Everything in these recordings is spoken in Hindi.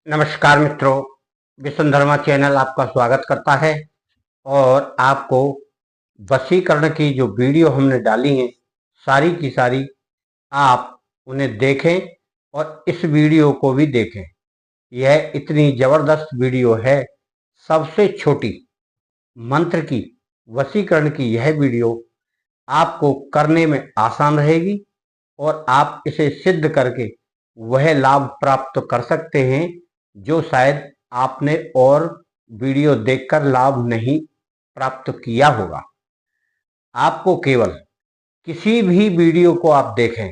नमस्कार मित्रों, विश्वधर्मा चैनल आपका स्वागत करता है। और आपको वशीकरण की जो वीडियो हमने डाली हैं सारी की सारी आप उन्हें देखें और इस वीडियो को भी देखें। यह इतनी जबरदस्त वीडियो है। सबसे छोटी मंत्र की वशीकरण की यह वीडियो आपको करने में आसान रहेगी और आप इसे सिद्ध करके वह लाभ प्राप्त कर सकते हैं जो शायद आपने और वीडियो देखकर लाभ नहीं प्राप्त किया होगा। आपको केवल किसी भी वीडियो को आप देखें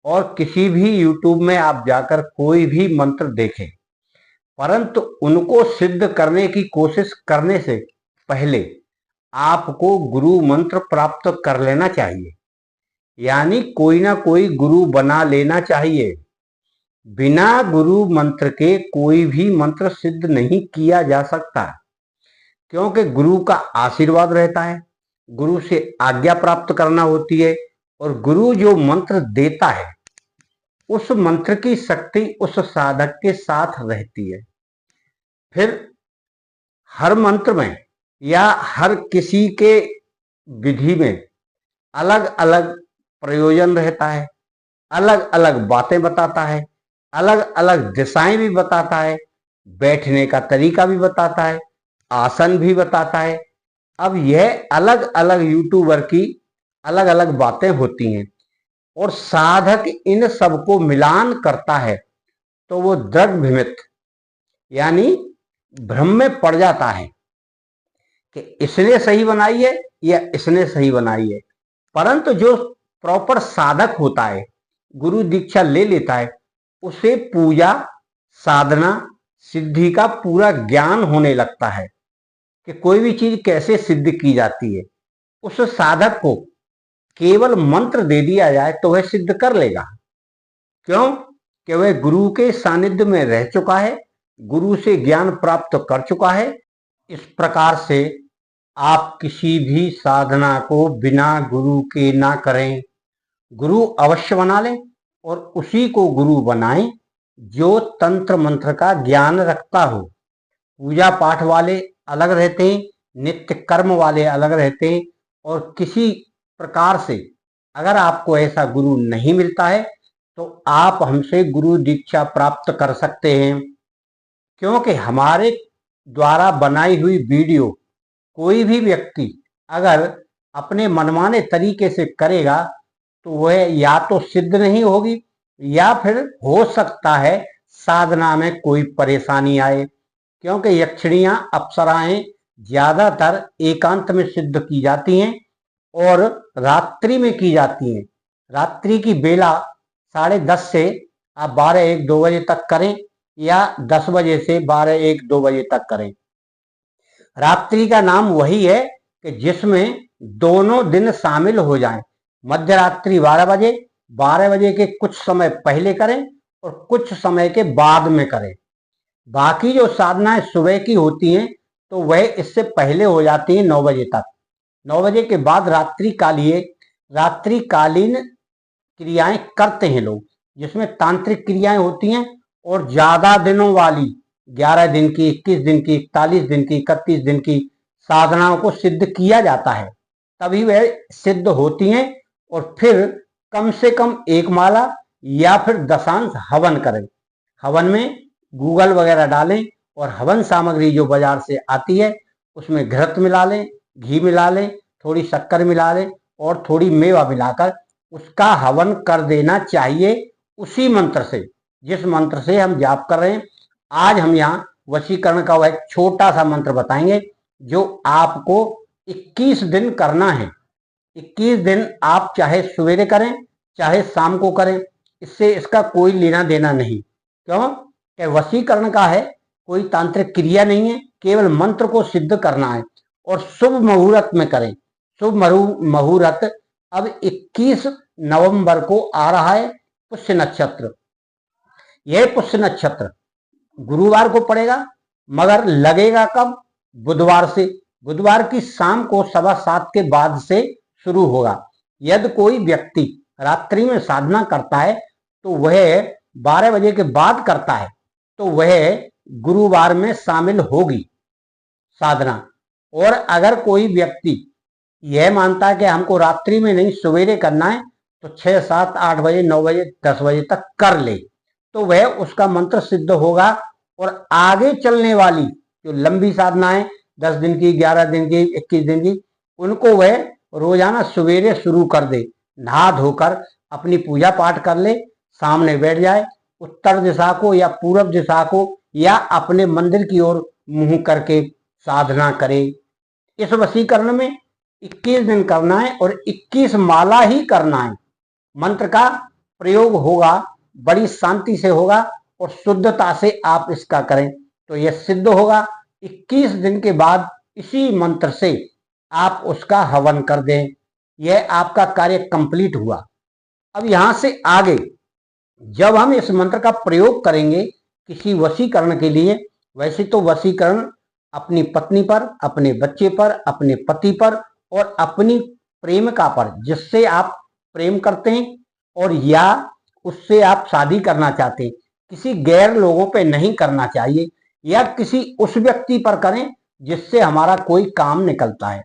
और किसी भी YouTube में आप जाकर कोई भी मंत्र देखें, परंतु उनको सिद्ध करने की कोशिश करने से पहले आपको गुरु मंत्र प्राप्त कर लेना चाहिए। यानी कोई ना कोई गुरु बना लेना चाहिए। बिना गुरु मंत्र के कोई भी मंत्र सिद्ध नहीं किया जा सकता, क्योंकि गुरु का आशीर्वाद रहता है, गुरु से आज्ञा प्राप्त करना होती है और गुरु जो मंत्र देता है उस मंत्र की शक्ति उस साधक के साथ रहती है। फिर हर मंत्र में या हर किसी के विधि में अलग अलग प्रयोजन रहता है, अलग अलग बातें बताता है, अलग अलग दिशाएं भी बताता है, बैठने का तरीका भी बताता है, आसन भी बताता है। अब यह अलग अलग यूट्यूबर की अलग अलग बातें होती हैं और साधक इन सबको मिलान करता है तो वो दृढ़ भ्रमित यानी भ्रम में पड़ जाता है कि इसने सही बनाई है या इसने सही बनाई है। परंतु जो प्रॉपर साधक होता है, गुरु दीक्षा ले लेता है, उसे पूजा साधना सिद्धि का पूरा ज्ञान होने लगता है कि कोई भी चीज कैसे सिद्ध की जाती है। उस साधक को केवल मंत्र दे दिया जाए तो वह सिद्ध कर लेगा। क्यों? कि वह गुरु के सानिध्य में रह चुका है, गुरु से ज्ञान प्राप्त कर चुका है। इस प्रकार से आप किसी भी साधना को बिना गुरु के ना करें। गुरु अवश्य बना लें और उसी को गुरु बनाएं जो तंत्र मंत्र का ज्ञान रखता हो। पूजा पाठ वाले अलग रहते हैं, नित्य कर्म वाले अलग रहते हैं। और किसी प्रकार से अगर आपको ऐसा गुरु नहीं मिलता है तो आप हमसे गुरु दीक्षा प्राप्त कर सकते हैं, क्योंकि हमारे द्वारा बनाई हुई वीडियो कोई भी व्यक्ति अगर अपने मनमाने तरीके से करेगा तो वह या तो सिद्ध नहीं होगी या फिर हो सकता है साधना में कोई परेशानी आए, क्योंकि यक्षिणियां अप्सराएं ज्यादातर एकांत में सिद्ध की जाती हैं और रात्रि में की जाती हैं। रात्रि की बेला 10:30 से आप 12-1-2 बजे तक करें या 10 बजे से 12-1-2 बजे तक करें। रात्रि का नाम वही है कि जिसमें दोनों दिन शामिल हो जाएं। मध्य रात्रि 12 बजे के कुछ समय पहले करें और कुछ समय के बाद में करें। बाकी जो साधनाएं सुबह की होती हैं तो वह इससे पहले हो जाती हैं 9 बजे तक। 9 बजे के बाद रात्रिकालीन क्रियाएं करते हैं लोग, जिसमें तांत्रिक क्रियाएं होती हैं और ज्यादा दिनों वाली 11 दिन की, 21 दिन की, 41 दिन की, 31 दिन की साधनाओं को सिद्ध किया जाता है, तभी वह सिद्ध होती हैं। और फिर कम से कम एक माला या फिर दशांश हवन करें। हवन में गूगल वगैरह डालें और हवन सामग्री जो बाजार से आती है उसमें घृत मिला लें, घी मिला लें, थोड़ी शक्कर मिला लें और थोड़ी मेवा मिलाकर उसका हवन कर देना चाहिए उसी मंत्र से, जिस मंत्र से हम जाप कर रहे हैं। आज हम यहाँ वशीकरण का वह छोटा सा मंत्र बताएंगे जो आपको 21 दिन करना है। 21 दिन आप चाहे सवेरे करें चाहे शाम को करें, इससे इसका कोई लेना देना नहीं। क्यों? कि वशीकरण का है, कोई तांत्रिक क्रिया नहीं है, केवल मंत्र को सिद्ध करना है और शुभ मुहूर्त में करें। शुभ मुहूर्त अब 21 नवंबर को आ रहा है, पुष्य नक्षत्र। यह पुष्य नक्षत्र गुरुवार को पड़ेगा, मगर लगेगा कब? बुधवार से। बुधवार की शाम को 7:15 के बाद से शुरू होगा। यदि कोई व्यक्ति रात्रि में साधना करता है तो वह 12 बजे के बाद करता है तो वह गुरुवार में शामिल होगी साधना। और अगर कोई व्यक्ति यह मानता है कि हमको रात्रि में नहीं सवेरे करना है, तो 6, 7, 8 बजे, 9 बजे, 10 बजे तक कर ले, तो वह उसका मंत्र सिद्ध होगा। और आगे चलने वाली जो लंबी साधना है, 10 दिन की, 11 दिन की, 21 दिन की, उनको वह रोजाना सवेरे शुरू कर दे। नहा धोकर अपनी पूजा पाठ कर ले, सामने बैठ जाए, उत्तर दिशा को या पूर्व दिशा को या अपने मंदिर की ओर मुंह करके साधना करे। इस वशीकरण में 21 दिन करना है और 21 माला ही करना है। मंत्र का प्रयोग होगा, बड़ी शांति से होगा और शुद्धता से आप इसका करें तो यह सिद्ध होगा। 21 दिन के बाद इसी मंत्र से आप उसका हवन कर दें, यह आपका कार्य कंप्लीट हुआ। अब यहां से आगे जब हम इस मंत्र का प्रयोग करेंगे किसी वशीकरण के लिए, वैसे तो वशीकरण अपनी पत्नी पर, अपने बच्चे पर, अपने पति पर और अपनी प्रेमिका पर, जिससे आप प्रेम करते हैं और या उससे आप शादी करना चाहते हैं, किसी गैर लोगों पे नहीं करना चाहिए, या किसी उस व्यक्ति पर करें जिससे हमारा कोई काम निकलता है,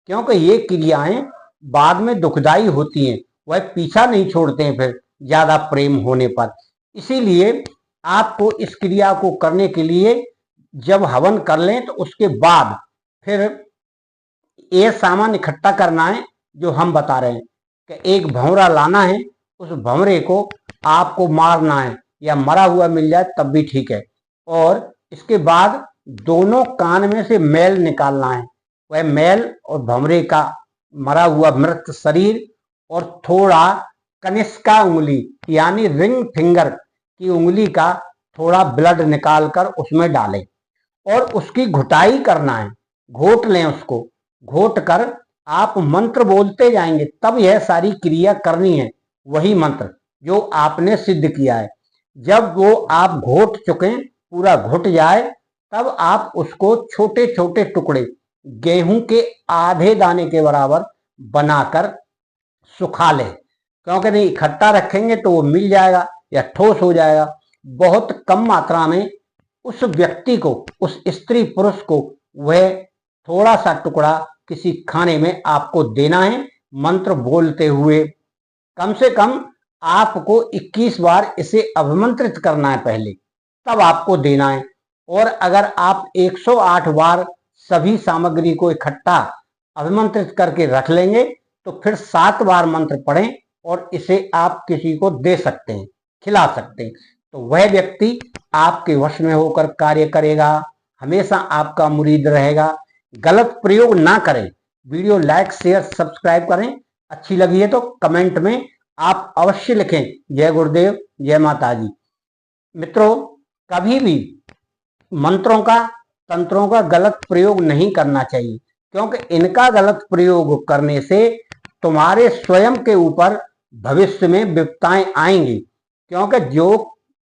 क्योंकि ये क्रियाएं बाद में दुखदाई होती हैं, वह पीछा नहीं छोड़ते हैं फिर ज्यादा प्रेम होने पर। इसीलिए आपको इस क्रिया को करने के लिए जब हवन कर लें तो उसके बाद फिर ये सामान इकट्ठा करना है जो हम बता रहे हैं कि एक भंवरा लाना है, उस भंवरे को आपको मारना है या मरा हुआ मिल जाए तब भी ठीक है। और इसके बाद दोनों कान में से मैल निकालना है, वह मैल और भंवरे का मरा हुआ मृत शरीर और थोड़ा कनिष्का उंगली यानी रिंग फिंगर की उंगली का थोड़ा ब्लड निकालकर उसमें डालें और उसकी घुटाई करना है। घोट लें उसको, घोट कर आप मंत्र बोलते जाएंगे, तब यह सारी क्रिया करनी है, वही मंत्र जो आपने सिद्ध किया है। जब वो आप घोट चुके, पूरा घुट जाए, तब आप उसको छोटे छोटे टुकड़े गेहूं के आधे दाने के बराबर बनाकर सुखा लें, क्योंकि नहीं इकट्ठा रखेंगे तो वो मिल जाएगा या ठोस हो जाएगा। बहुत कम मात्रा में उस व्यक्ति को, उस स्त्री पुरुष को वह थोड़ा सा टुकड़ा किसी खाने में आपको देना है मंत्र बोलते हुए। कम से कम आपको 21 बार इसे अभिमंत्रित करना है पहले, तब आपको देना है। और अगर आप 108 बार सभी सामग्री को इकट्ठा अभिमंत्रित करके रख लेंगे तो फिर 7 बार मंत्र पढ़ें और इसे आप किसी को दे सकते हैं, खिला सकते हैं, तो वह व्यक्ति आपके वश में होकर कार्य करेगा, हमेशा आपका मुरीद रहेगा। गलत प्रयोग ना करें। वीडियो लाइक, शेयर, सब्सक्राइब करें। अच्छी लगी है तो कमेंट में आप अवश्य लिखें जय गुरुदेव, जय माता जी। मित्रों, कभी भी मंत्रों का, तंत्रों का गलत प्रयोग नहीं करना चाहिए, क्योंकि इनका गलत प्रयोग करने से तुम्हारे स्वयं के ऊपर भविष्य में विपत्ताएं आएंगी। क्योंकि जो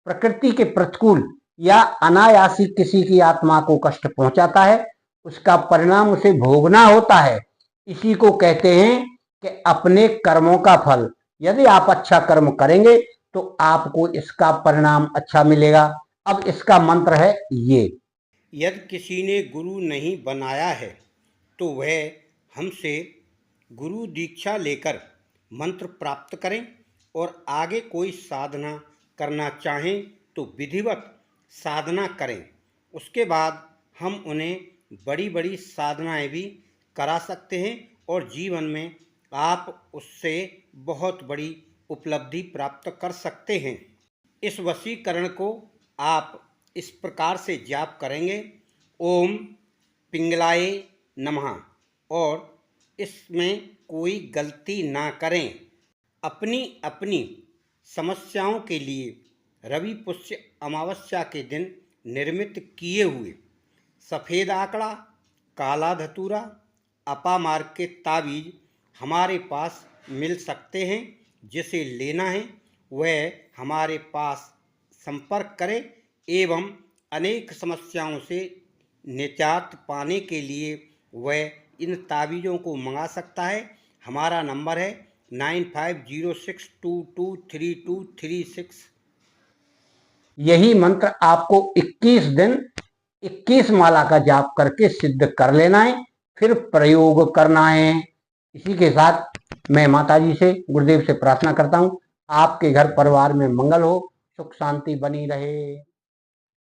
प्रकृति के प्रतिकूल या अनायासी किसी की आत्मा को कष्ट पहुंचाता है, उसका परिणाम उसे भोगना होता है। इसी को कहते हैं कि अपने कर्मों का फल। यदि आप अच्छा कर्म करेंगे तो आपको इसका परिणाम अच्छा मिलेगा। अब इसका मंत्र है ये: यदि किसी ने गुरु नहीं बनाया है तो वह हमसे गुरु दीक्षा लेकर मंत्र प्राप्त करें और आगे कोई साधना करना चाहें तो विधिवत साधना करें। उसके बाद हम उन्हें बड़ी बड़ी साधनाएं भी करा सकते हैं और जीवन में आप उससे बहुत बड़ी उपलब्धि प्राप्त कर सकते हैं। इस वशीकरण को आप इस प्रकार से जाप करेंगे: ओम पिंगलाय नमः, और इसमें कोई गलती ना करें। अपनी अपनी समस्याओं के लिए रवि पुष्य अमावस्या के दिन निर्मित किए हुए सफ़ेद आंकड़ा, काला धतूरा, अपामार्ग के ताबीज हमारे पास मिल सकते हैं। जिसे लेना है वह हमारे पास संपर्क करे एवं अनेक समस्याओं से निजात पाने के लिए वह इन ताबीज़ों को मंगा सकता है। हमारा नंबर है 9506223236। यही मंत्र आपको 21 दिन 21 माला का जाप करके सिद्ध कर लेना है, फिर प्रयोग करना है। इसी के साथ मैं माताजी से, गुरुदेव से प्रार्थना करता हूँ आपके घर परिवार में मंगल हो, सुख शांति बनी रहे।